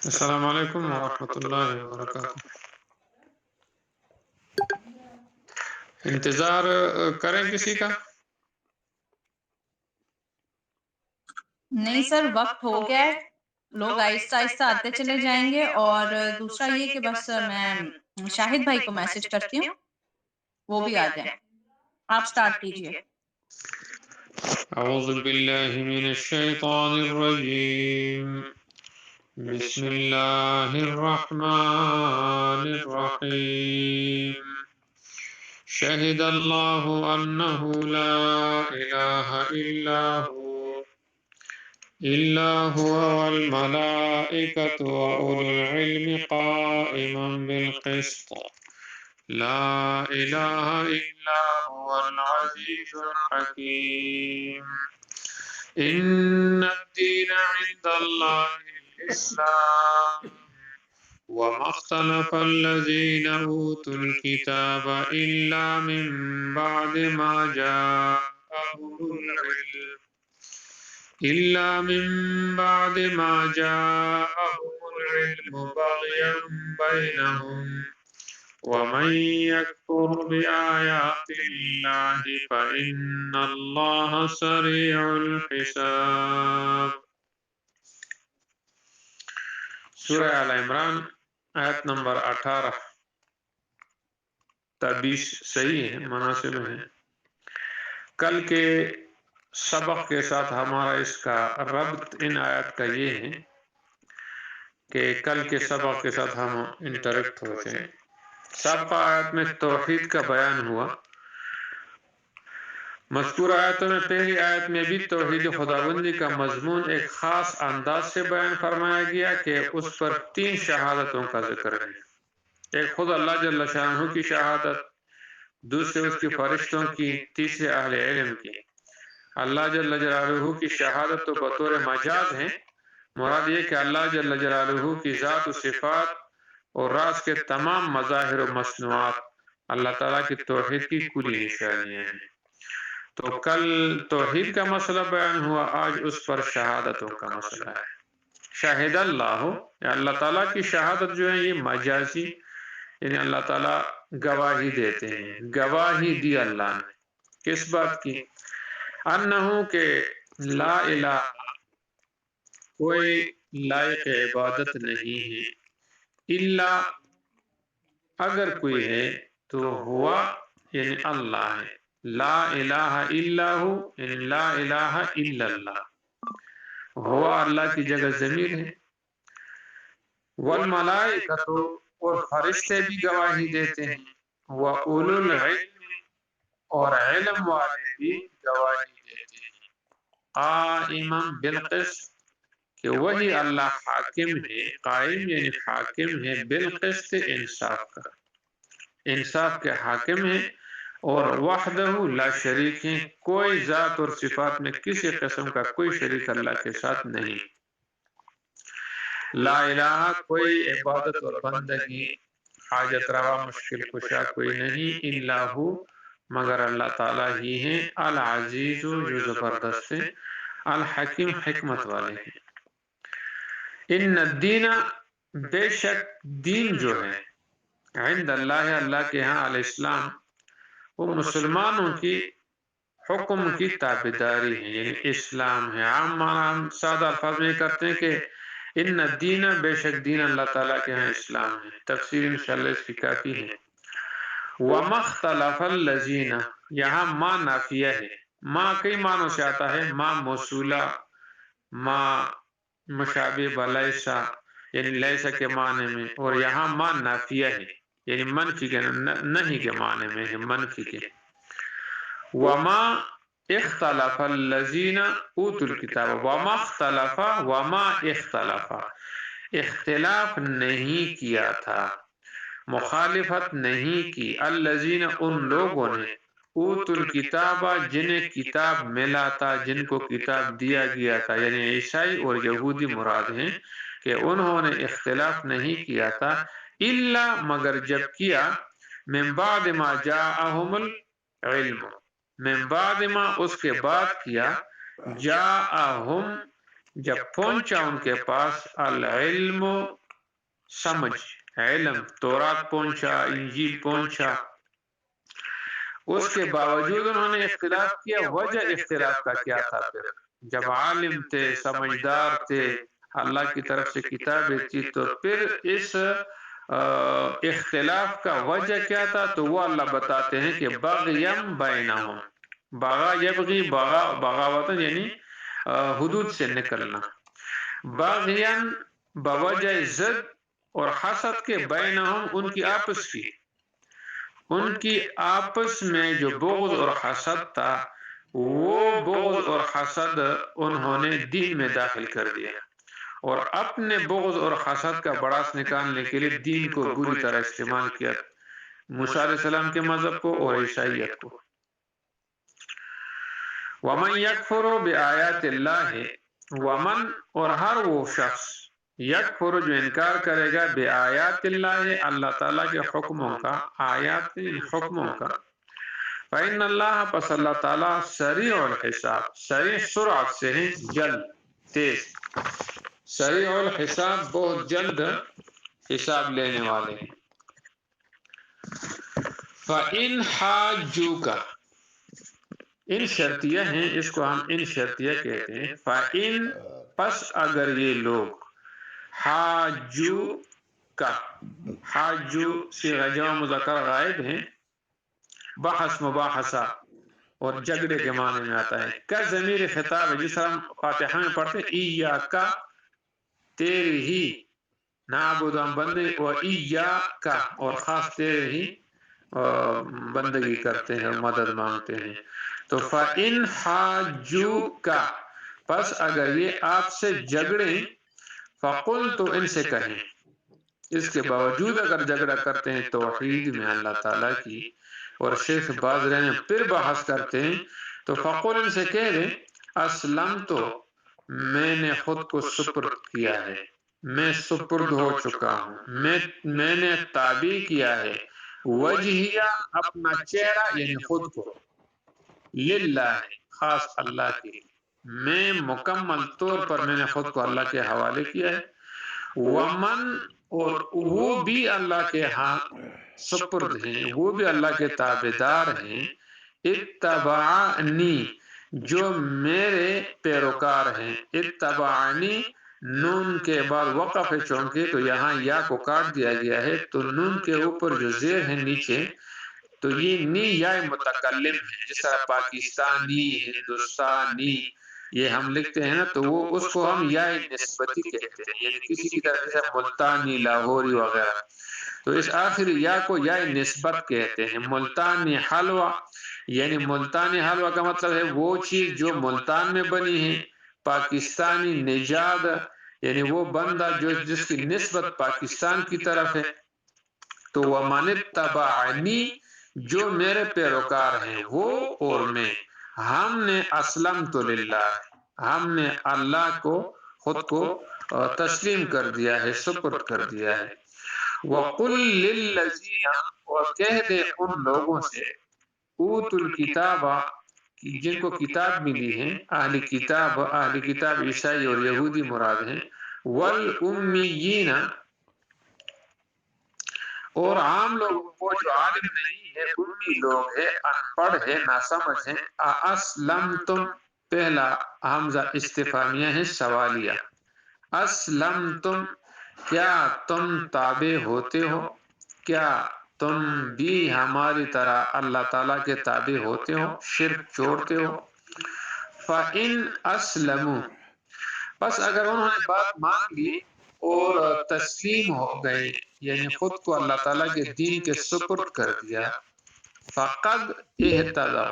السلام علیکم ورحمۃ اللہ وبرکاتہ۔ انتظار کریں کسی کا؟ نہیں سر، وقت ہو گیا ہے، لوگ آہستہ آہستہ آتے چلے جائیں گے۔ اور دوسرا یہ کہ بس میں شاہد بھائی کو میسج کرتی ہوں، وہ بھی آ جائیں۔ آپ سٹارٹ کیجئے۔ اعوذ باللہ من الشیطان الرجیم، بسم اللہ الرحمن الرحیم۔ شہد اللہ انہ لا الہ الا هو والملائکۃ واولو العلم قائما بالقسط لا الہ الا هو العزیز الحکیم۔ ان الدین عند اللہ الاسلام وما اختلف الذین اوتوا الکتاب الا من بعد ما جاءهم العلم بغیا بینہم ومن یکفر بآیات اللہ فإن اللہ سریع الحساب۔ سورہ آل عمران آیت نمبر 18 تا 20 صحیح ہے، مناسب ہے۔ کل کے سبق کے ساتھ ہمارا اس کا ربط ان آیات کا یہ ہے کہ کل کے سبق کے ساتھ ہم انٹریکٹ ہوتے ہیں۔ سابقہ آیت میں توحید کا بیان ہوا، مذکور آیتوں میں پہلی آیت میں بھی توحید خداوندی کا مضمون ایک خاص انداز سے بیان فرمایا گیا کہ اس پر 3 شہادتوں کا ذکر ہے۔ ایک خود اللہ جل شانہ کی شہادت، دوسرے اس کی فرشتوں کی، تیسرے اہل علم کی۔ اللہ جل جلالہ کی شہادت تو بطور مجاز ہے، مراد یہ کہ اللہ جل جلالہ کی ذات و صفات اور راز کے تمام مظاہر و مصنوعات اللہ تعالیٰ کی توحید کی کلی نشانیاں ہیں۔ تو کل توحید کا مسئلہ بیان ہوا، آج اس پر شہادتوں کا مسئلہ ہے۔ شاہد اللہ، اللہ تعالیٰ کی شہادت جو ہے یہ مجازی، یعنی اللہ تعالیٰ گواہی دیتے ہیں، گواہی دی اللہ نے کس بات کی؟ انہو کہ لا الہ، کوئی لائق عبادت نہیں ہے، الا، اگر کوئی ہے تو ہوا یعنی اللہ ہے، لا الہ الا ہو یعنی لا الہ الا اللہ، ہوا اللہ کی جگہ ضمیر ہے۔ والملائکۃ، اور فرشتے بھی گواہی دیتے ہیں، وَأُولُو الْعِلْمِ، اور علم والے بھی گواہی دیتے ہیں، قائما بالقسط، کہ وہی اللہ حاکم ہے، قائم یعنی حاکم ہے، بالقسط انصاف کا، انصاف کے حاکم ہے، اور وحدہ لا شریک ہے، کوئی ذات اور صفات میں کسی قسم کا کوئی شریک اللہ کے ساتھ نہیں۔ لا الہ، کوئی عبادت اور بندگی، حاجت روا مشکل کشا کوئی نہیں، الا ہو، مگر اللہ تعالیٰ ہی ہیں، العزیز، جو زبردست ہے، الحکیم، حکمت والے ہیں۔ ان الدین، بے شک دین جو ہے، عند اللہ، اللہ کے ہاں، الاسلام، وہ مسلمانوں کی حکم کی تابعداری ہے، یعنی اسلام ہے۔ عام معنی ہم سادہ الفاظ میں کرتے ہیں کہ ان الدین، بے شک دین اللہ تعالیٰ کے ہاں اسلام ہے۔ تفسیر انشاءاللہ اس کی کافی ہے۔ وَمَا اخْتَلَفَ الَّذِينَ، یہاں ما نافیہ ہے، ما کئی معنوں سے آتا ہے، ما موصولہ، ما مشابہ بلیسا، یعنی لیسا کے معنی میں، اور یہاں ما نافیہ ہے، یعنی منفی کے، نہیں کے معنی میں ہے، منفی کے۔ وما اختلف الذین اوتوا الکتاب، وما اختلف، وما اختلف، اختلاف نہیں کیا تھا، مخالفت نہیں کی، الذین، ان لوگوں نے، اوتوا الکتاب، جنہیں کتاب ملا تھا، جن کو کتاب دیا گیا تھا، یعنی عیسائی اور یہودی مراد ہیں، کہ انہوں نے اختلاف نہیں کیا تھا، الا، مگر جب کیا، من بعد ما جاءہم العلم، من بعد ما، اس کے بعد کیا، جاءہم، جب پہنچا ان کے پاس العلم سمجھ، علم تورات پہنچا، انجیل پہنچا، اس کے باوجود انہوں نے اختلاف کیا. وجہ اختلاف کا کیا تھا؟ پھر جب عالم تھے، سمجھدار تھے، اللہ کی طرف سے کتابیں تھی، تو پھر اس اختلاف کا وجہ کیا تھا؟ تو وہ اللہ بتاتے ہیں کہ بغیم بینہم، بغا یبغی، بغاوتن یعنی حدود سے نکلنا، بغین بوجہ زد اور حسد کے، بینہم ان کی آپس کی، ان کی آپس میں جو بغض اور حسد تھا، وہ بغض اور حسد انہوں نے دین میں داخل کر دیا، اور اپنے بغض اور حسد کا بڑاس نکالنے کے لیے دین کو بری طرح استعمال کیا، موسیٰ علیہ السلام کے مذہب کو اور عیسائیت کو. ومن یکفر بآیات اللہ، ومن اور ہر وہ شخص، یکفر جو انکار کرے گا، بآیات اللہ اللہ تعالیٰ کے حکموں کا، آیات حکموں کا، فإن اللہ پس اللہ تعالیٰ سریع الحساب، سریع سرعت سے ہے، جلد، تیز، سریع الحساب بہت جلد حساب لینے والے. فإن حاجوکا، ان شرطیہ ہیں، اس کو ہم ان شرطیہ کہتے ہیں. فإن پس اگر یہ لوگ، حاجو کا، حاجو صیغہ جمع مذکر غائب ہیں، بحث مباحثہ اور جھگڑے کے معنی میں آتا ہے. کا ضمیر خطاب ہے، جس طرح ہم فاتحہ میں پڑھتے ہیں ایاکا، تیرے ہی نعبد ہم بندے، اور ایاکا اور خاص تیرے ہی بندگی کرتے ہیں اور مدد مانگتے ہیں. تو فَإِنْ حَاجُّوكَ، پس اگر یہ آپ سے جھگڑیں، فَقُلْ تو ان سے کہیں، اس کے باوجود اگر جھگڑا کرتے ہیں توحید میں اللہ تعالیٰ کی اور شرک باز رہنے پھر بحث کرتے ہیں، تو فَقُلْ ان سے کہہ دیں، اسلم تو میں نے خود کو سپرد کیا ہے، میں سپرد ہو چکا ہوں، میں نے تابع کیا ہے، وجہیہ اپنا چہرہ یعنی خود کو، للہ خاص اللہ کے لیے، میں مکمل طور پر میں نے خود کو اللہ کے حوالے کیا ہے. ومن اور وہ بھی اللہ کے ہاں سپرد ہیں، وہ بھی اللہ کے تابعدار ہیں، اتبعنی جو میرے پیروکار ہیں. اتبعنی نون کے بعد وقف ہے چونکہ، تو یہاں یا کو کاٹ دیا گیا ہے، تو نون کے اوپر جو زیر ہے نیچے، تو یہ نی یا متکلم ہے، جس طرح پاکستانی، ہندوستانی یہ ہم لکھتے ہیں نا، تو وہ اس کو ہم یا نسبتی کہتے ہیں، یعنی کسی کی طرف جیسے ملتانی، لاہوری وغیرہ، تو اس آخری یا کو یا نسبت کہتے ہیں. ملتانی حلوہ، یعنی ملتانی حلوہ کا مطلب ہے وہ چیز جو ملتان میں بنی ہے. پاکستانی نژاد یعنی وہ بندہ جس کی نسبت پاکستان کی طرف ہے. تو وَمَنِ اتَّبَعَنِی جو میرے پیروکار ہیں وہ اور میں، ہم نے اسلمت للہ، ہم نے اللہ کو خود کو تسلیم کر دیا ہے، سپرد کر دیا ہے. وَقُلْ لِلَّذِينَ اور کہہ دے ان لوگوں سے، اوتوا الکتاب جن کو کتاب ملی ہے، اہل کتاب عیسائی اور یہودی مراد ہیں، والامیین اور عام لوگوں کو جو عالم نہیں ہے، امی لوگ ہے، ان پڑھ ہے، ناسمجھ ہے. اسلمتم پہلا حمزہ استفہامیہ ہے، سوالیہ. اسلمتم کیا تم تابع ہوتے ہو، کیا تم بھی ہماری طرح اللہ تعالیٰ کے تابع ہوتے ہو، شرک چھوڑتے ہو. فَإِنْ أَسْلَمُوا پس اگر انہوں نے بات مان لی اور تسلیم ہو گئے، یعنی خود کو اللہ تعالیٰ کے دین کے سپرد کر دیا، فَقَدْ اهْتَدَوْا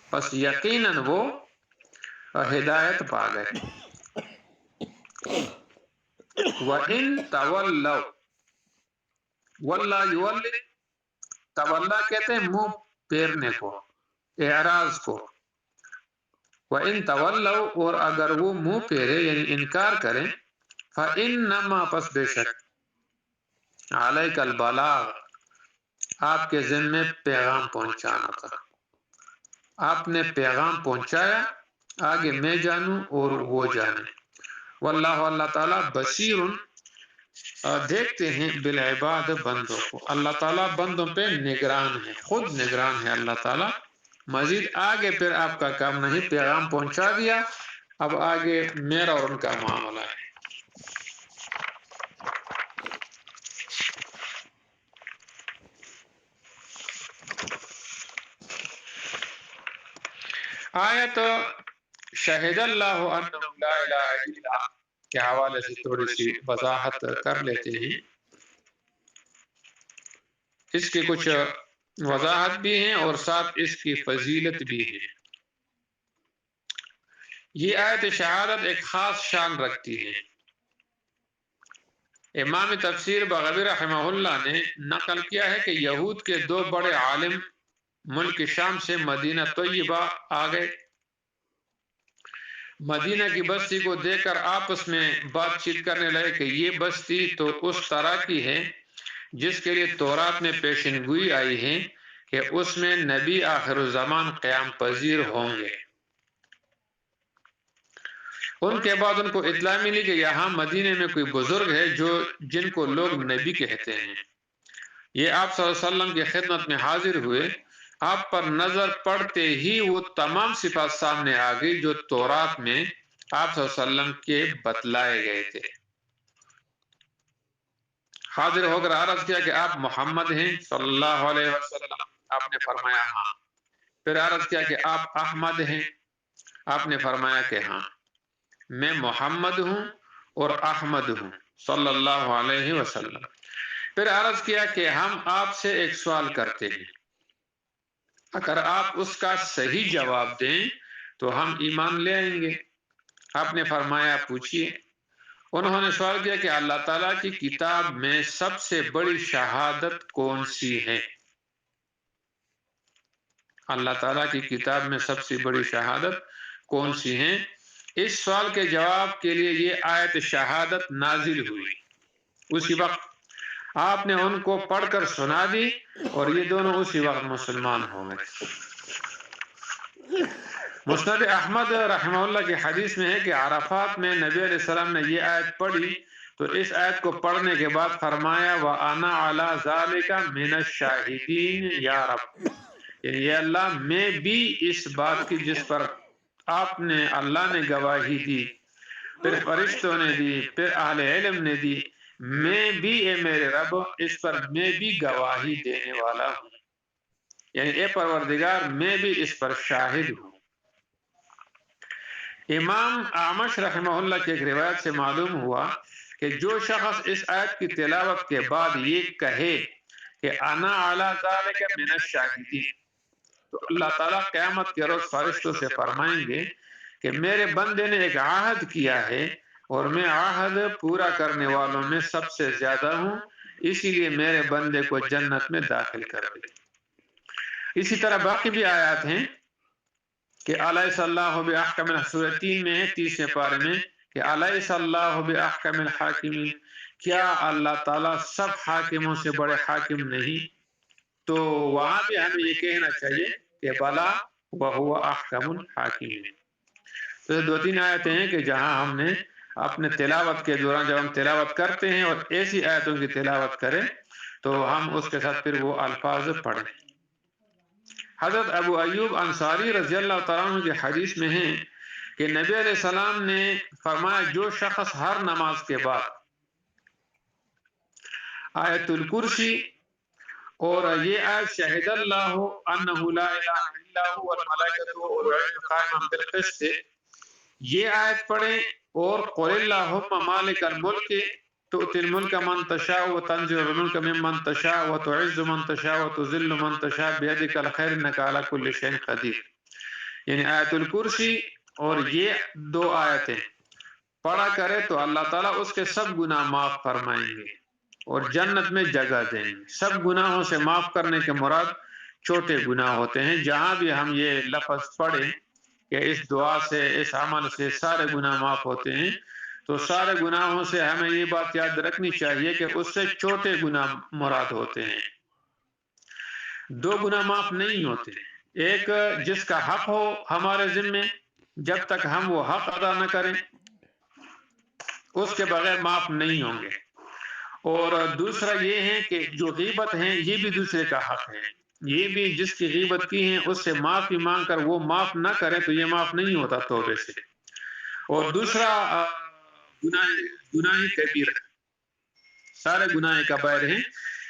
پس یقیناً وہ ہدایت پا گئے. وَإِن تَوَلَّوْا وَاللَّهُ يُوَلِّ تولا کہتے ہیں منہ پھیرنے کو، اعراض کو. وَإِن تَوَلَّوْا اور اگر وہ منہ پھیرے یعنی انکار کریں، فَإِنَّمَا پس بے شک، عَلَيْكَ الْبَلَاغُ آپ کے ذمے پیغام پہنچانا تھا، آپ نے پیغام پہنچایا، آگے میں جانوں اور وہ جانے. واللہ اللہ تعالیٰ بصیر دیکھتے ہیں بالعباد بندوں کو. اللہ تعالیٰ بندوں پہ نگران ہے، خود نگران ہے اللہ تعالیٰ. مزید آگے پھر آپ کا کام نہیں، پیغام پہنچا دیا، اب آگے میرا اور ان کا معاملہ ہے. آیت شہد اللہ انہ لا الہ الا کے حوالے سے تھوڑی سی وضاحت کر لیتے ہیں. اس کی کچھ وضاحت بھی ہیں اور ساتھ اس کی فضیلت بھی ہے. یہ آیت شہادت ایک خاص شان رکھتی ہے. امام تفسیر بغوی رحمہ اللہ نے نقل کیا ہے کہ یہود کے دو بڑے عالم ملک شام سے مدینہ طیبہ آ گئے. مدینہ کی بستی کو دیکھ کر آپس میں بات چیت کرنے لگے کہ یہ بستی تو اس طرح کی ہے جس کے لیے تورات میں پیشن گوئی آئی ہے کہ اس میں نبی آخر الزمان قیام پذیر ہوں گے. ان کے بعد ان کو اطلاع ملی کہ یہاں مدینے میں کوئی بزرگ ہے جن کو لوگ نبی کہتے ہیں. یہ آپ صلی اللہ علیہ وسلم کی خدمت میں حاضر ہوئے. آپ پر نظر پڑتے ہی وہ تمام صفات سامنے آ گئی جو تورات میں آپ صلی اللہ علیہ وسلم کے بتلائے گئے تھے. حاضر ہو کر عرض کیا کہ آپ محمد ہیں صلی اللہ علیہ وسلم. آپ نے فرمایا ہاں. پھر عرض کیا کہ آپ احمد ہیں. آپ نے فرمایا کہ ہاں. میں محمد ہوں اور احمد ہوں صلی اللہ علیہ وسلم. پھر عرض کیا کہ ہم آپ سے ایک سوال کرتے ہیں، اگر آپ اس کا صحیح جواب دیں تو ہم ایمان لے آئیں گے. آپ نے فرمایا پوچھیے. انہوں نے سوال کیا کہ اللہ تعالیٰ کی کتاب میں سب سے بڑی شہادت کون سی ہے؟ اللہ تعالیٰ کی کتاب میں سب سے بڑی شہادت کون سی ہے؟ اس سوال کے جواب کے لیے یہ آیت شہادت نازل ہوئی. اسی وقت آپ نے ان کو پڑھ کر سنا دی اور یہ دونوں اسی وقت مسلمان ہو گئے. مسند احمد رحمہ اللہ کی حدیث میں ہے کہ عرفات میں نبی علیہ السلام نے یہ آیت پڑھی تو اس آیت کو پڑھنے کے بعد فرمایا وَأَنَا عَلَى ذَلِكَ مِنَ الشَّاهِدِينَ یا رب، یعنی یہ اللہ میں بھی اس بات کی جس پر آپ نے اللہ نے گواہی دی، پھر فرشتوں نے دی، پھر اہل علم نے دی، میں بھی اے میرے رب اس پر میں بھی گواہی دینے والا ہوں، یعنی اے پروردگار میں بھی اس پر شاہد ہوں. امام اعمش رحمہ اللہ کی ایک روایت سے معلوم ہوا کہ جو شخص اس آیت کی تلاوت کے بعد یہ کہے کہ انا علی ذالک من الشاہدین، تو اللہ تعالیٰ قیامت کے روز فرشتوں سے فرمائیں گے کہ میرے بندے نے ایک عہد کیا ہے اور میں عہد پورا کرنے والوں میں سب سے زیادہ ہوں، اسی لیے میرے بندے کو جنت میں داخل کر دے. اسی طرح باقی بھی آیات ہیں کہ الیس اللہ باحکم سورہ 3 میں ہے 30ویں پارے میں کہ الیس اللہ باحکم الحاکمین، کیا اللہ تعالیٰ سب حاکموں سے بڑے حاکم نہیں؟ تو وہاں بھی ہمیں یہ کہنا چاہیے کہ بلا وہو احکم الحاکمین. تو 2-3 آیتیں ہیں کہ جہاں ہم نے اپنے تلاوت کے دوران جب ہم تلاوت کرتے ہیں اور ایسی آیتوں کی تلاوت کریں تو ہم اس کے ساتھ پھر وہ الفاظ پڑھیں. حضرت ابو ایوب انصاری رضی اللہ تعالیٰ عنہ کی حدیث میں ہے کہ نبی علیہ السلام نے فرمایا جو شخص ہر نماز کے بعد آیت الکرسی اور یہ آیت شہد اللہ انہ لا الہ الا هو والملائکۃ واولو العلم قائما بالقسط، یہ آیت پڑھیں اور قل اللہم مالک الملک تؤتی الملک من تشاء وتنزع الملک ممن تشاء وتعز من تشاء وتذل من تشاء بیدک الخیر انک علی کل شیء قدیر، یعنی آیت الکرسی اور یہ 2 آیتیں پڑھا کرے تو اللہ تعالیٰ اس کے سب گناہ معاف فرمائیں گے اور جنت میں جگہ دیں گے. سب گناہوں سے معاف کرنے کے مراد چھوٹے گناہ ہوتے ہیں. جہاں بھی ہم یہ لفظ پڑھیں کہ اس دعا سے اس عمل سے سارے گناہ معاف ہوتے ہیں تو سارے گناہوں سے ہمیں یہ بات یاد رکھنی چاہیے کہ اس سے چھوٹے گناہ مراد ہوتے ہیں. 2 گناہ معاف نہیں ہوتے، ایک جس کا حق ہو ہمارے ذمے جب تک ہم وہ حق ادا نہ کریں، اس کے بغیر معاف نہیں ہوں گے۔ اور دوسرا یہ ہے کہ جو غیبت ہیں یہ بھی دوسرے کا حق ہے، یہ بھی جس کی غیبت کی ہیں اس سے معافی مانگ کر وہ معاف نہ کرے تو یہ معاف نہیں ہوتا توبے سے۔ اور دوسرا گناہ کبیرہ، سارے گناہ کبائر ہیں،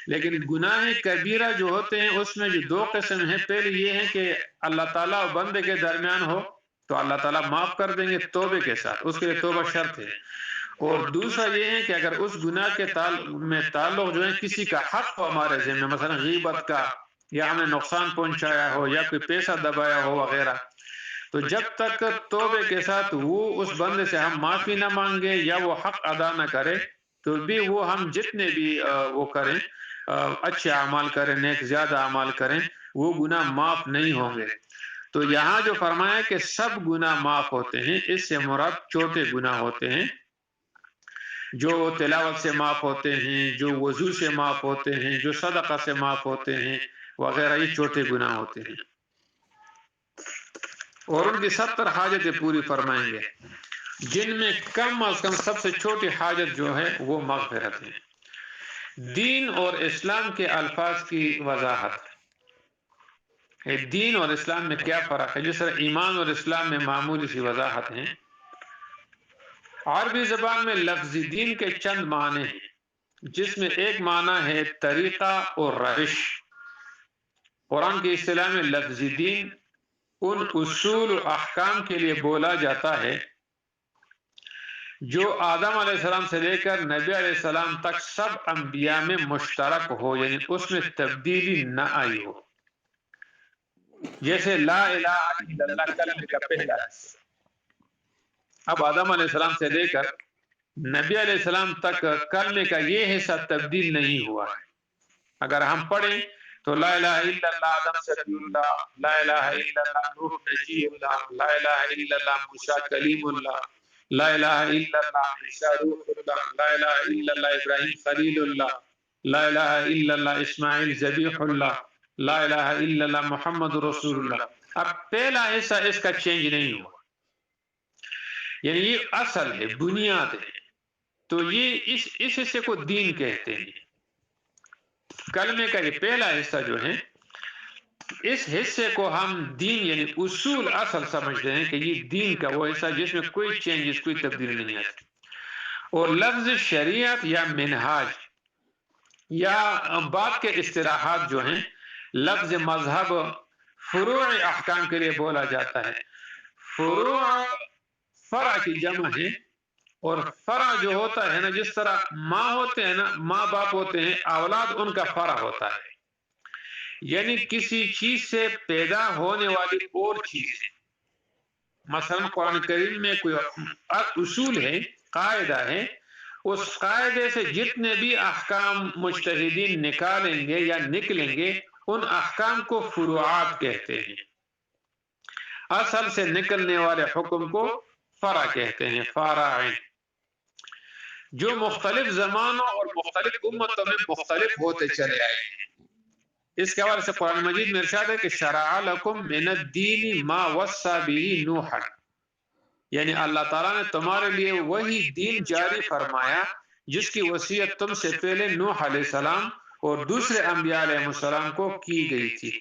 لیکن گناہ کبیرہ جو ہوتے ہیں اس میں جو دو قسم ہیں، پہلے یہ ہے کہ اللہ تعالیٰ اور بندے کے درمیان ہو تو اللہ تعالیٰ معاف کر دیں گے توبے کے ساتھ، اس کے لیے توبہ شرط ہے۔ اور دوسرا یہ ہے کہ اگر اس گناہ کے تعلق جو ہے کسی کا حق ہو ہمارے ذمہ، مثلا غیبت کا، یا ہمیں نقصان پہنچایا ہو یا کوئی پیسہ دبایا ہو وغیرہ، تو جب تک توبے کے ساتھ وہ اس بندے سے ہم معافی نہ مانگے یا وہ حق ادا نہ کرے تو بھی وہ ہم جتنے بھی وہ کریں، اچھے اعمال کریں، نیک زیادہ اعمال کریں، وہ گناہ معاف نہیں ہوں گے۔ تو یہاں جو فرمایا کہ سب گناہ معاف ہوتے ہیں، اس سے مراد چھوٹے گناہ ہوتے ہیں جو تلاوت سے معاف ہوتے ہیں، جو وضو سے معاف ہوتے ہیں، جو صدقہ سے معاف ہوتے ہیں وغیرہ، یہ چھوٹے گناہ ہوتے ہیں، اور ان کی 70 حاجتیں پوری فرمائیں گے، جن میں کم از کم سب سے چھوٹی حاجت جو ہے وہ مغفرت ہے۔ دین اور اسلام کے الفاظ کی وضاحت، دین اور اسلام میں کیا فرق ہے؟ جس طرح ایمان اور اسلام میں معمولی سی وضاحت ہیں۔ عربی زبان میں لفظ دین کے چند معنی ہیں، جس میں ایک معنی ہے طریقہ اور روش۔ قرآن کی اصطلاح میں لفظ دین ان اصول و احکام کے لیے بولا جاتا ہے جو آدم علیہ السلام سے لے کر نبی علیہ السلام تک سب انبیاء میں مشترک ہو، یعنی اس میں تبدیلی نہ آئی ہو، جیسے لا الہ الا اللہ کلمے کا پہلا حصہ اب آدم علیہ السلام سے لے کر نبی علیہ السلام تک کلمے کا یہ حصہ تبدیل نہیں ہوا ہے۔ اگر ہم پڑھیں تو لا الہ الا اللہ آدم صفی اللہ، لا الہ الا اللہ نوح نجی اللہ، لا الہ الا اللہ موسیٰ کلیم اللہ، لا الہ الا اللہ عیسیٰ روح اللہ، لا الہ الا اللہ ابراہیم خلیل اللہ، لا الہ الا اللہ اسماعیل ذبیح اللہ، لا الہ الا اللہ محمد رسول اللہ۔ اب پہلا حصہ اس کا چینج نہیں ہوا، یعنی یہ اصل ہے، بنیاد ہے، تو یہ اس حصے کو دین کہتے ہیں۔ کلمے کا یہ پہلا حصہ جو ہے، اس حصے کو ہم دین یعنی اصول اصل سمجھتے ہیں کہ یہ دین کا وہ حصہ جس میں کوئی چینجز، کوئی تبدیلی نہیں آتی۔ اور لفظ شریعت یا منہاج یا بعد کے اصطلاحات جو ہیں، لفظ مذہب فروع احکام کے لیے بولا جاتا ہے۔ فروع فرع کی جمع ہے، اور فرع جو ہوتا ہے نا، جس طرح ماں ہوتے ہیں نا، ماں باپ ہوتے ہیں، اولاد ان کا فرع ہوتا ہے، یعنی کسی چیز سے پیدا ہونے والی اور چیز ہے۔ مثلا قرآن کریم میں کوئی اصول ہے، قاعدہ ہے، اس قاعدے سے جتنے بھی احکام مجتہدین نکالیں گے یا نکلیں گے، ان احکام کو فروعات کہتے ہیں۔ اصل سے نکلنے والے حکم کو فرع کہتے ہیں، فارعین، جو مختلف زمانوں اور مختلف امتوں میں مختلف ہوتے چلے آئے ہیں۔ اس کے حوالے سے قرآن مجید میں ارشاد ہے کہ شرع لکم من الدین ما وصى به نوحا، یعنی اللہ تعالیٰ نے تمہارے لیے وہی دین جاری فرمایا جس کی وصیت تم سے پہلے نوح علیہ السلام اور دوسرے انبیاء علیہ السلام کو کی گئی تھی۔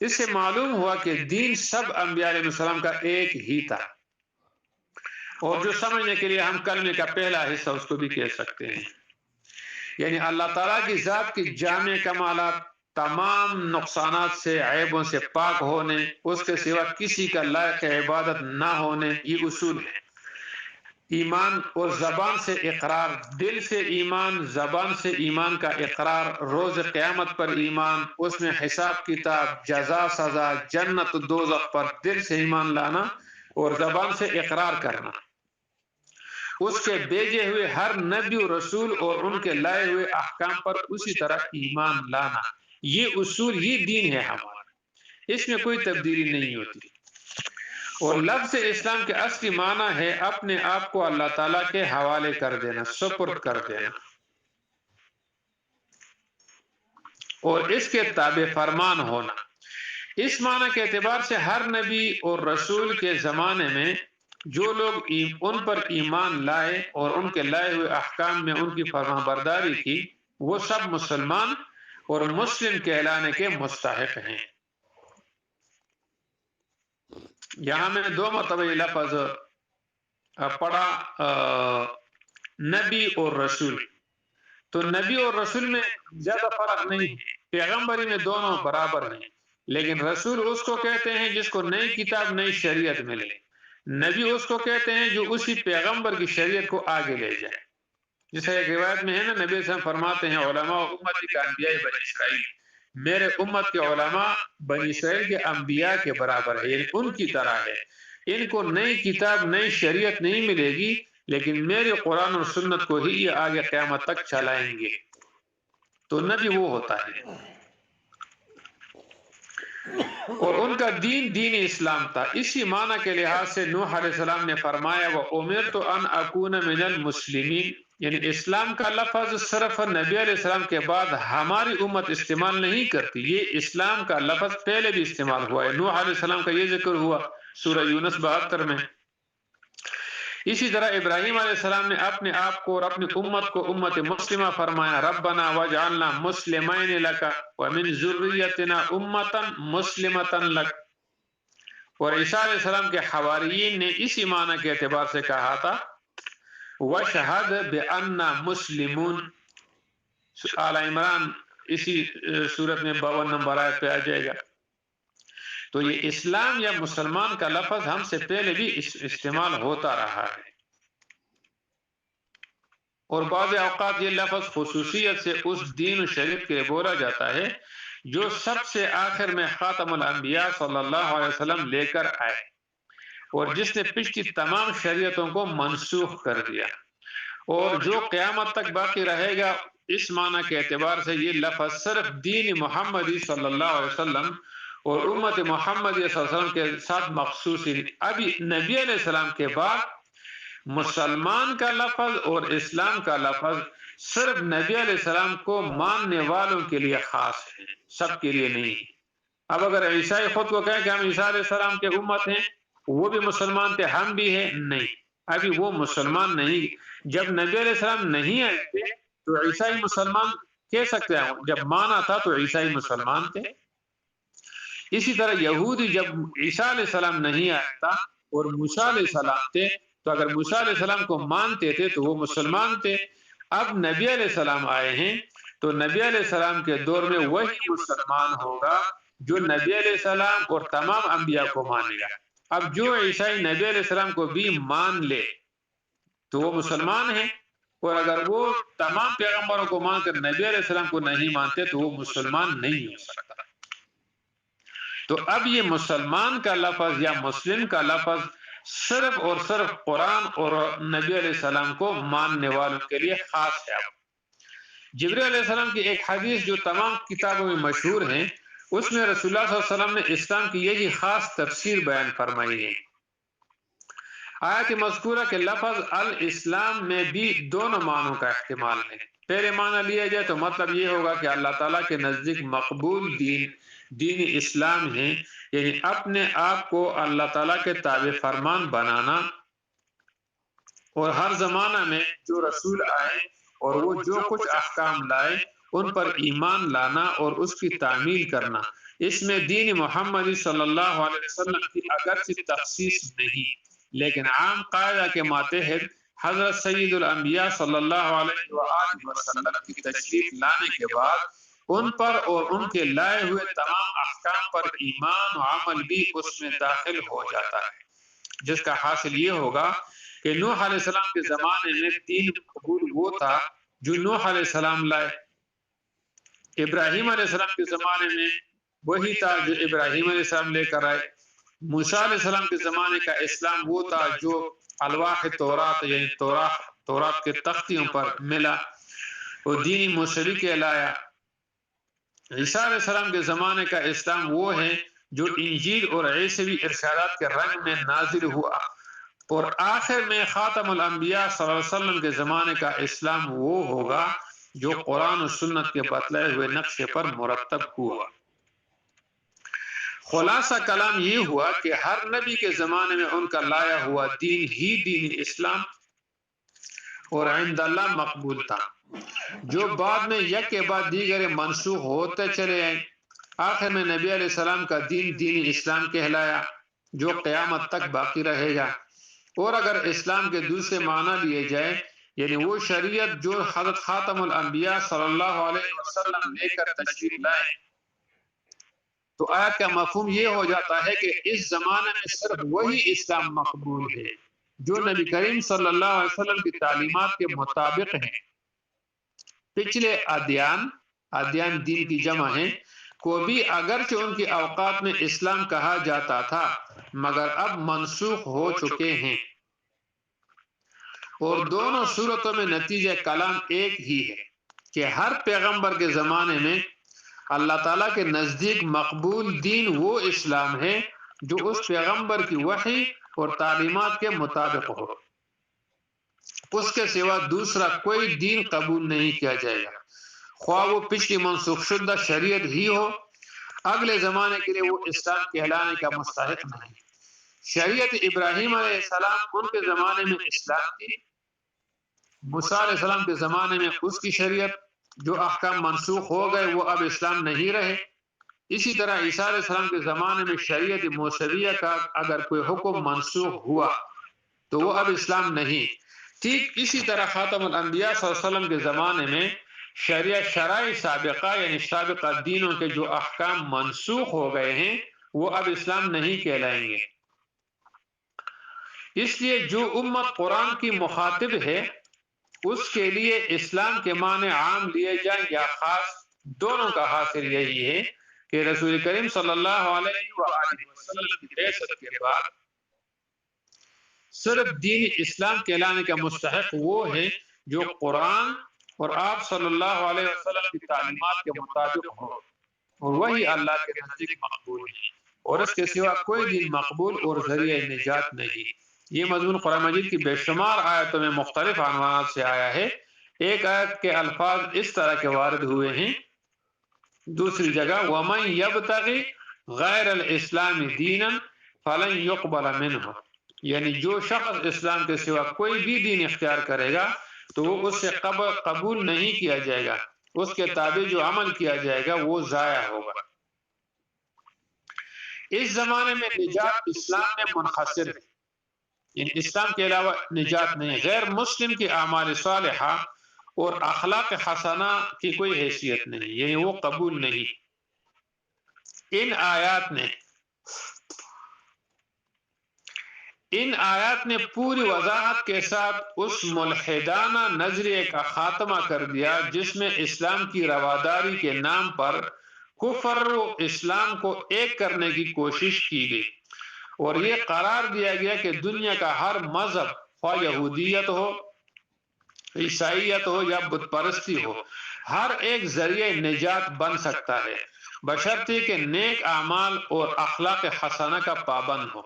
اس سے معلوم ہوا کہ دین سب انبیاء علیہ السلام کا ایک ہی تھا، اور جو سمجھنے کے لیے ہم کلمے کا پہلا حصہ اس کو بھی کہہ سکتے ہیں، یعنی اللہ تعالیٰ کی ذات کی جامع کمالات، تمام نقصانات سے، عیبوں سے پاک ہونے، اس کے سوا کسی کا لائق عبادت نہ ہونے، یہ اصول ہے۔ ایمان اور زبان سے اقرار، دل سے ایمان، زبان سے ایمان کا اقرار، روز قیامت پر ایمان، اس میں حساب کتاب، جزا سزا، جنت دوزخ پر دل سے ایمان لانا اور زبان سے اقرار کرنا، اس کے بھیجے ہوئے ہر نبی و رسول اور ان کے لائے ہوئے احکام پر اسی طرح ایمان لانا، یہ اصول، یہ دین ہے ہمارا، اس میں کوئی تبدیلی نہیں ہوتی۔ اور لفظ اسلام کے اصلی معنی ہے اپنے آپ کو اللہ تعالیٰ کے حوالے کر دینا، سپرد کر دینا، اور اس کے تابع فرمان ہونا۔ اس معنی کے اعتبار سے ہر نبی اور رسول کے زمانے میں جو لوگ ان پر ایمان لائے اور ان کے لائے ہوئے احکام میں ان کی فرما برداری کی وہ سب مسلمان اور مسلم کہلانے کے مستحق ہیں۔ یہاں میں نے 2 مرتبہ یہ لفظ پڑھا نبی اور رسول، تو نبی اور رسول میں زیادہ فرق نہیں ہے، پیغمبری میں دونوں برابر ہیں، لیکن رسول اس کو کہتے ہیں جس کو نئی کتاب نئی شریعت ملے، نبی اس کو کہتے ہیں جو اسی پیغمبر کی شریعت کو آگے لے جائے۔ جیسا ایک روایت میں ہے نا، نبی صلی اللہ علیہ وسلم فرماتے ہیں علماء امتی کا انبیاء بنی اسرائیل، میرے امت کے علماء بنی اسرائیل کے انبیاء کے برابر ہے، یعنی ان کی طرح ہے، ان کو نئی کتاب نئی شریعت نہیں ملے گی، لیکن میرے قرآن اور سنت کو ہی یہ آگے قیامت تک چلائیں گے۔ تو نبی وہ ہوتا ہے، اور ان کا دین دین اسلام تھا۔ اسی معنی کے لحاظ سے نوح علیہ السلام نے فرمایا وَأُمِرْتُ أَنْ أَكُونَ مِنَ الْمُسْلِمِينَ، یعنی اسلام کا لفظ صرف نبی علیہ السلام کے بعد ہماری امت استعمال نہیں کرتی، یہ اسلام کا لفظ پہلے بھی استعمال ہوا ہے، نوح علیہ السلام کا یہ ذکر ہوا سورہ یونس 72 میں۔ اسی طرح ابراہیم علیہ السلام نے اپنے آپ کو اور اپنی امت کو امت مسلمہ فرمایا، ربنا وجعلنا مسلمین لک ومن ذریتنا امتا مسلمتا لک۔ اور عیسیٰ علیہ السلام کے حواریین نے اسی معنی کے اعتبار سے کہا تھا وَشَهَدْ بِأَنَّا مُسْلِمُونَ، آل عمران اسی صورت میں 52 نمبر آیت پہ آ جائے گا۔ تو یہ اسلام یا مسلمان کا لفظ ہم سے پہلے بھی استعمال ہوتا رہا ہے، اور بعض اوقات یہ لفظ خصوصیت سے اس دین و شریعت کے لیے بولا جاتا ہے جو سب سے آخر میں خاتم الانبیاء صلی اللہ علیہ وسلم لے کر آئے، اور جس نے پچھلی تمام شریعتوں کو منسوخ کر دیا، اور جو قیامت تک باقی رہے گا۔ اس معنی کے اعتبار سے یہ لفظ صرف دین محمدی صلی اللہ علیہ وسلم اور امت محمدی صلی اللہ علیہ وسلم کے ساتھ مخصوص ہے۔ ابھی نبی علیہ السلام کے بعد مسلمان کا لفظ اور اسلام کا لفظ صرف نبی علیہ السلام کو ماننے والوں کے لیے خاص ہے، سب کے لیے نہیں۔ اب اگر عیسائی خود کو کہیں کہ ہم عیسیٰ علیہ السلام کے امت ہیں، وہ بھی مسلمان تھے ہم بھی ہیں، نہیں، ابھی وہ مسلمان نہیں۔ جب نبی علیہ السلام نہیں آئے تھے تو عیسائی مسلمان کہہ سکتے ہیں، جب مانا تھا تو عیسائی مسلمان تھے۔ اسی طرح یہودی جب عیسیٰ علیہ السلام نہیں آیا تھا اور موسیٰ علیہ السلام تھے، تو اگر موسیٰ علیہ السلام کو مانتے تھے تو وہ مسلمان تھے۔ اب نبی علیہ السلام آئے ہیں تو نبی علیہ السلام کے دور میں وہی مسلمان ہوگا جو نبی علیہ السلام اور تمام انبیاء کو مانے گا۔ اب جو عیسائی نبی علیہ السلام کو بھی مان لے تو وہ مسلمان ہیں، اور اگر وہ تمام پیغمبروں کو مان کر نبی علیہ السلام کو نہیں مانتے تو وہ مسلمان نہیں ہو سکتا۔ تو اب یہ مسلمان کا لفظ یا مسلم کا لفظ صرف اور صرف قرآن اور نبی علیہ السلام کو ماننے والوں کے لیے خاص ہے۔ جبریل علیہ السلام کی ایک حدیث جو تمام کتابوں میں مشہور ہیں، اس میں رسول اللہ صلی اللہ علیہ وسلم نے اسلام کی یہی خاص تفسیر بیان فرمائی ہے۔ آیت مذکورہ کے لفظ الاسلام میں بھی دونوں معنوں کا احتمال ہے۔ پہلے معنی لیا جائے تو مطلب یہ ہوگا کہ اللہ تعالیٰ کے نزدیک مقبول دین اسلام ہے، یعنی اپنے آپ کو اللہ تعالیٰ کے تابع فرمان بنانا، اور ہر زمانہ میں جو رسول آئے اور وہ جو کچھ احکام لائے ان پر ایمان لانا اور اس کی تعمیل کرنا۔ اس میں دین محمدی صلی اللہ علیہ وسلم کی اگرچہ تخصیص نہیں، لیکن عام قاعدہ کے ماتحت حضرت سید الانبیاء صلی اللہ علیہ وآلہ وسلم کی تشریف لانے کے بعد ان پر اور ان کے لائے ہوئے تمام احکام پر ایمان و عمل بھی اس میں داخل ہو جاتا ہے، جس کا حاصل یہ ہوگا کہ نوح علیہ السلام کے زمانے میں دین قبول وہ تھا جو نوح علیہ السلام لائے، ابراہیم علیہ السلام کے زمانے میں وہی تھا جو ابراہیم علیہ السلام لے کر آئے، موسیٰ علیہ السلام کے زمانے کا اسلام وہ تھا جو الواح تورات یعنی تورات کے تختیوں پر ملا اور دینی موسیقی کے لایا۔ عیسیٰ علیہ السلام کے زمانے کا اسلام وہ ہے جو انجیل اور عیسوی ارشادات کے رنگ میں نازل ہوا، اور آخر میں خاتم الانبیاء صلی اللہ علیہ وسلم کے زمانے کا اسلام وہ ہوگا جو قرآن و سنت کے بتلائے ہوئے نقشے پر مرتب ہوا۔ خلاصہ کلام یہ ہوا کہ ہر نبی کے زمانے میں ان کا لایا ہوا دین ہی دین اسلام اور عند اللہ مقبول تھا، جو بعد میں یک کے بعد دیگر منسوخ ہوتے چلے آئے۔ آخر میں نبی علیہ السلام کا دین دین اسلام کہلایا، جو قیامت تک باقی رہے گا۔ اور اگر اسلام کے دوسرے معنی لیے جائے، یعنی وہ شریعت جو حضرت خاتم الانبیاء صلی اللہ علیہ وسلم لے کر تشریف لائے، تو آیت کا مفہوم یہ ہو جاتا ہے کہ اس زمانے میں صرف وہی اسلام مقبول ہے جو نبی کریم صلی اللہ علیہ وسلم کی تعلیمات کے مطابق ہے۔ پچھلے ادیان دین کی جمع ہیں کو بھی اگرچہ ان کی اوقات میں اسلام کہا جاتا تھا، مگر اب منسوخ ہو چکے ہیں، اور دونوں صورتوں میں نتیجہ کلام ایک ہی ہے کہ ہر پیغمبر کے زمانے میں اللہ تعالیٰ کے نزدیک مقبول دین وہ اسلام ہے جو اس پیغمبر کی وحی اور تعلیمات کے مطابق ہو، اس کے سوا دوسرا کوئی دین قبول نہیں کیا جائے گا، خواہ وہ پچھلی منسوخ شدہ شریعت ہی ہو۔ اگلے زمانے کے لیے وہ اسلام کہلانے کا مستحق نہیں۔ شریعت ابراہیم علیہ السلام ان کے زمانے میں اسلام تھی، موسیٰ علیہ السلام کے زمانے میں اس کی شریعت جو احکام منسوخ ہو گئے وہ اب اسلام نہیں رہے۔ اسی طرح عیسیٰ علیہ السلام کے زمانے میں شریعت موسویہ کا اگر کوئی حکم منسوخ ہوا تو وہ اب اسلام نہیں۔ ٹھیک اسی طرح خاتم الانبیاء صلی اللہ علیہ وسلم کے زمانے میں شرائع سابقہ یعنی سابقہ دینوں کے جو احکام منسوخ ہو گئے ہیں وہ اب اسلام نہیں کہلائیں گے۔ اس لیے جو امت قرآن کی مخاطب ہے اس کے لیے اسلام کے معنی عام لیے جائیں یا خاص، دونوں کا حاصل یہی ہے کہ رسول کریم صلی اللہ علیہ وآلہ وسلم کی بعثت کے بعد صرف دین اسلام کہلانے کا مستحق وہ ہے جو قرآن اور آپ صلی اللہ علیہ وسلم کی تعلیمات کے مطابق ہو، اور وہی اللہ کے نزدیک مقبول ہے، اور اس کے سوا کوئی دین مقبول اور ذریعہ نجات نہیں۔ یہ مضمون قرآن مجید کی بے شمار آیتوں میں مختلف عنوانات سے آیا ہے۔ ایک آیت کے الفاظ اس طرح کے وارد ہوئے ہیں، دوسری جگہ وَمَن يَبْتَغِ غَيْرَ الْإِسْلَامِ دِينًا فَلَن يُقْبَلَ مِنْهُ، یعنی جو شخص اسلام کے سوا کوئی بھی دین اختیار کرے گا تو وہ اس سے قبول نہیں کیا جائے گا، اس کے تابع جو عمل کیا جائے گا وہ ضائع ہوگا۔ اس زمانے میں نجات اسلام میں منحصر ہے، یعنی اسلام کے علاوہ نجات نہیں۔ غیر مسلم کی اعمال صالحہ اور اخلاق حسنہ کی کوئی حیثیت نہیں، یعنی وہ قبول نہیں۔ ان آیات نے پوری وضاحت کے ساتھ اس ملحدانہ نظریے کا خاتمہ کر دیا جس میں اسلام کی رواداری کے نام پر کفر و اسلام کو ایک کرنے کی کوشش کی گئی، اور یہ قرار دیا گیا کہ دنیا کا ہر مذہب، خواہ یہودیت ہو، عیسائیت ہو یا بت پرستی ہو، ہر ایک ذریعہ نجات بن سکتا ہے بشرطے کہ نیک اعمال اور اخلاق حسنہ کا پابند ہو،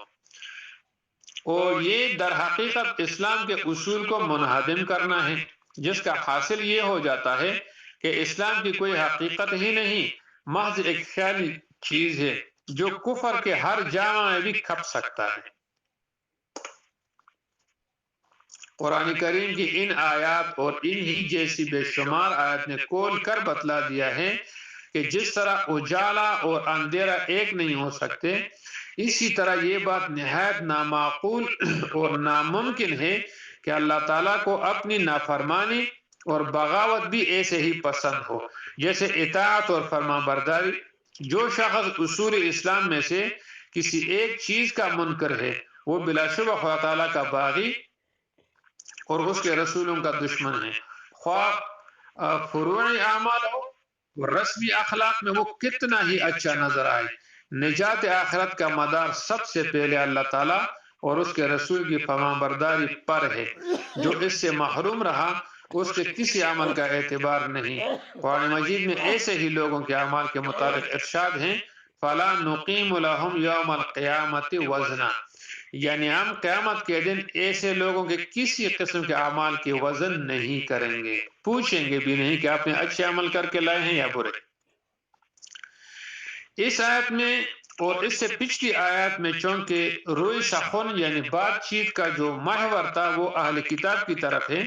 اور یہ در حقیقت اسلام کے اصول کو منہدم کرنا ہے، جس کا حاصل یہ ہو جاتا ہے کہ اسلام کی کوئی حقیقت ہی نہیں، محض ایک خیالی چیز ہے جو کفر کے ہر جامع میں بھی کھپ سکتا ہے۔ قرآن کریم کی ان آیات اور ان ہی جیسی بے شمار آیات نے کھول کر بتلا دیا ہے کہ جس طرح اجالا اور اندھیرا ایک نہیں ہو سکتے، اسی طرح یہ بات نہایت نامعقول اور ناممکن ہے کہ اللہ تعالیٰ کو اپنی نافرمانی اور بغاوت بھی ایسے ہی پسند ہو جیسے اطاعت اور فرما برداری۔ جو شخص اصول اسلام میں سے کسی ایک چیز کا منکر ہے وہ بلا شبہ خدا تعالیٰ کا باغی اور اس کے رسولوں کا دشمن ہے، خواہ فروعی اعمال ہو اور رسمی اخلاق میں وہ کتنا ہی اچھا نظر آئے۔ نجات آخرت کا مدار سب سے پہلے اللہ تعالیٰ اور اس کے رسول کی فرما برداری پر ہے۔ جو اس سے محروم رہا اس کے کسی عمل کا اعتبار نہیں۔ قرآن مجید میں ایسے ہی لوگوں کے اعمال کے مطابق ارشاد ہیں فَلَا نُقِيمُ لَهُمْ يَوْمَ الْقِيَامَةِ وَزْنًا، یعنی ہم قیامت کے دن ایسے لوگوں کے کسی قسم کے اعمال کے وزن نہیں کریں گے، پوچھیں گے بھی نہیں کہ آپ نے اچھے عمل کر کے لائے ہیں یا برے۔ اس آیت میں اور اس سے پچھلی آیات میں چونکہ روئی سخن یعنی بات چیت کا جو محور تھا وہ اہل کتاب کی طرف ہے،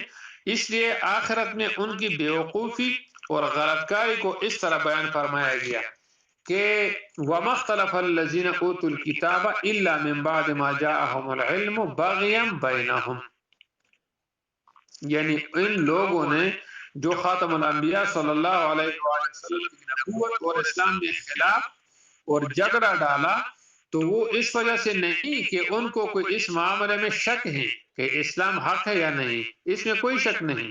اس لیے آخرت میں ان کی بیوقوفی اور غلط کاری کو اس طرح بیان فرمایا گیا کہ وَمَا اخْتَلَفَ الَّذِينَ أُوتُوا الْكِتَابَ إِلَّا مِن بَعْدِ مَا جَاءَهُمُ الْعِلْمُ بَغْيًا بَيْنَهُمْ، یعنی ان لوگوں نے جو خاتم الانبیاء صلی اللہ علیہ وآلہ وسلم کی نبوت اور اسلام میں خلاف اور جھگڑا ڈالا، تو وہ اس وجہ سے نہیں کہ ان کو کوئی اس معاملے میں شک ہے کہ اسلام حق ہے یا نہیں، اس میں کوئی شک نہیں،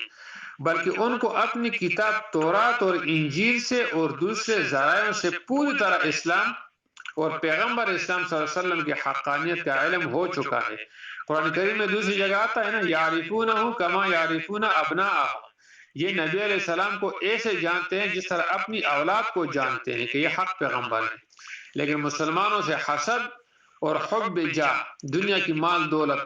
بلکہ ان کو اپنی کتاب تورات اور انجیل سے اور دوسرے ذرائع سے پوری طرح اسلام اور پیغمبر اسلام صلی اللہ علیہ وسلم کی حقانیت کا علم ہو چکا ہے۔ قرآن کریم میں دوسری جگہ آتا ہے نا، یعرفونہ کما یعرفون ابناءہم، یہ نبی علیہ السلام کو ایسے جانتے ہیں جس طرح اپنی اولاد کو جانتے ہیں کہ یہ حق پیغمبر ہے، لیکن مسلمانوں سے حسد اور حب جاہ، دنیا کی مال دولت،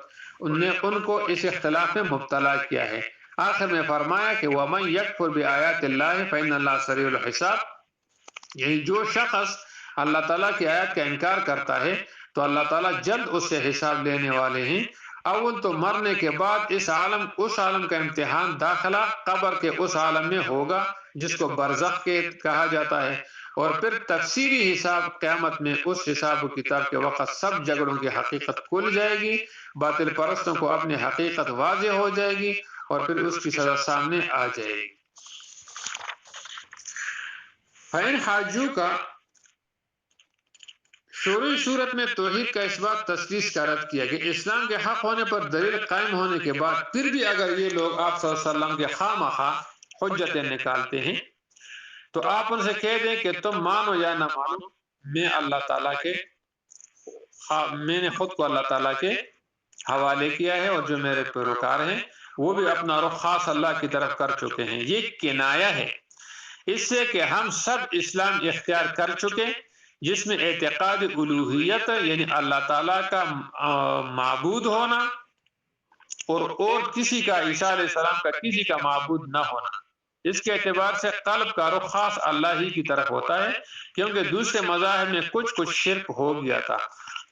نے ان کو اس اختلاف میں مبتلا کیا ہے۔ آخر میں فرمایا کہ وَمَن يَكْفُرْ بِآيَاتِ اللَّهِ فَإِنَّ اللَّهَ سَرِيعُ الْحِسَابِ، یعنی جو شخص اللہ تعالیٰ کی آیات کا انکار کرتا ہے تو اللہ تعالیٰ جلد اس سے حساب لینے والے ہیں۔ اول تو مرنے کے بعد اس عالم کا امتحان داخلہ قبر کے اس عالم میں ہوگا جس کو برزخ کے کہا جاتا ہے، اور پھر تفصیلی حساب قیامت میں۔ اس حساب و کتاب کے وقت سب جھگڑوں کی حقیقت کھل جائے گی، باطل پرستوں کو اپنی حقیقت واضح ہو جائے گی، اور پھر اس کی سزا سامنے آ جائے گی۔ فَإِنْ حَاجُّوكَ، شروعی صورت میں توحید کا اس بات تسلیس کا رد کیا کہ اسلام کے حق ہونے پر دلیل قائم ہونے کے بعد پھر بھی اگر یہ لوگ آپ صلی اللہ علیہ وسلم کے خواہ مخواہ حجتیں نکالتے ہیں تو آپ ان سے کہہ دیں کہ تم مانو یا نہ مانو، میں نے خود کو اللہ تعالیٰ کے حوالے کیا ہے، اور جو میرے پیروکار ہیں وہ بھی اپنا رخ خاص اللہ کی طرف کر چکے ہیں۔ یہ کنایہ ہے اس سے کہ ہم سب اسلام اختیار کر چکے، جس میں اعتقاد الوہیت یعنی اللہ تعالیٰ کا معبود ہونا اور کسی کا، عیسیٰ علیہ السلام کا کسی کا معبود نہ ہونا۔ اس کے اعتبار سے قلب کا رخ خاص اللہ ہی کی طرف ہوتا ہے، کیونکہ دوسرے مذاہب میں کچھ شرک ہو گیا تھا۔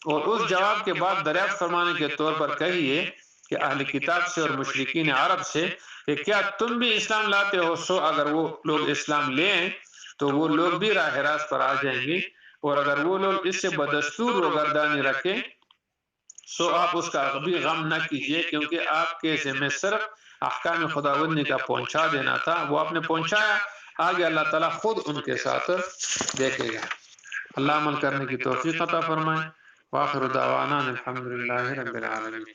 اور اس جواب کے بعد دریافت فرمانے کے طور پر کہیے کہ اہل کتاب سے اور مشرکین عرب سے کہ کیا تم بھی اسلام لاتے ہو؟ سو اگر وہ لوگ اسلام لیں تو وہ لوگ بھی راہ راست پر آ جائیں گے، اور اگر وہ لوگ اس سے بدستور روگردانی رکھیں سو آپ اس کا بھی غم نہ کیجیے، کیونکہ آپ کے ذمہ صرف احکام خداوندی کا پہنچا دینا تھا۔ وہ آپ نے پہنچایا، آگے اللہ تعالیٰ خود ان کے ساتھ دیکھے گا۔ اللہ عمل کرنے کی توفیق عطا فرمائے۔ وآخر دعوانا الحمدللہ رب العالمین۔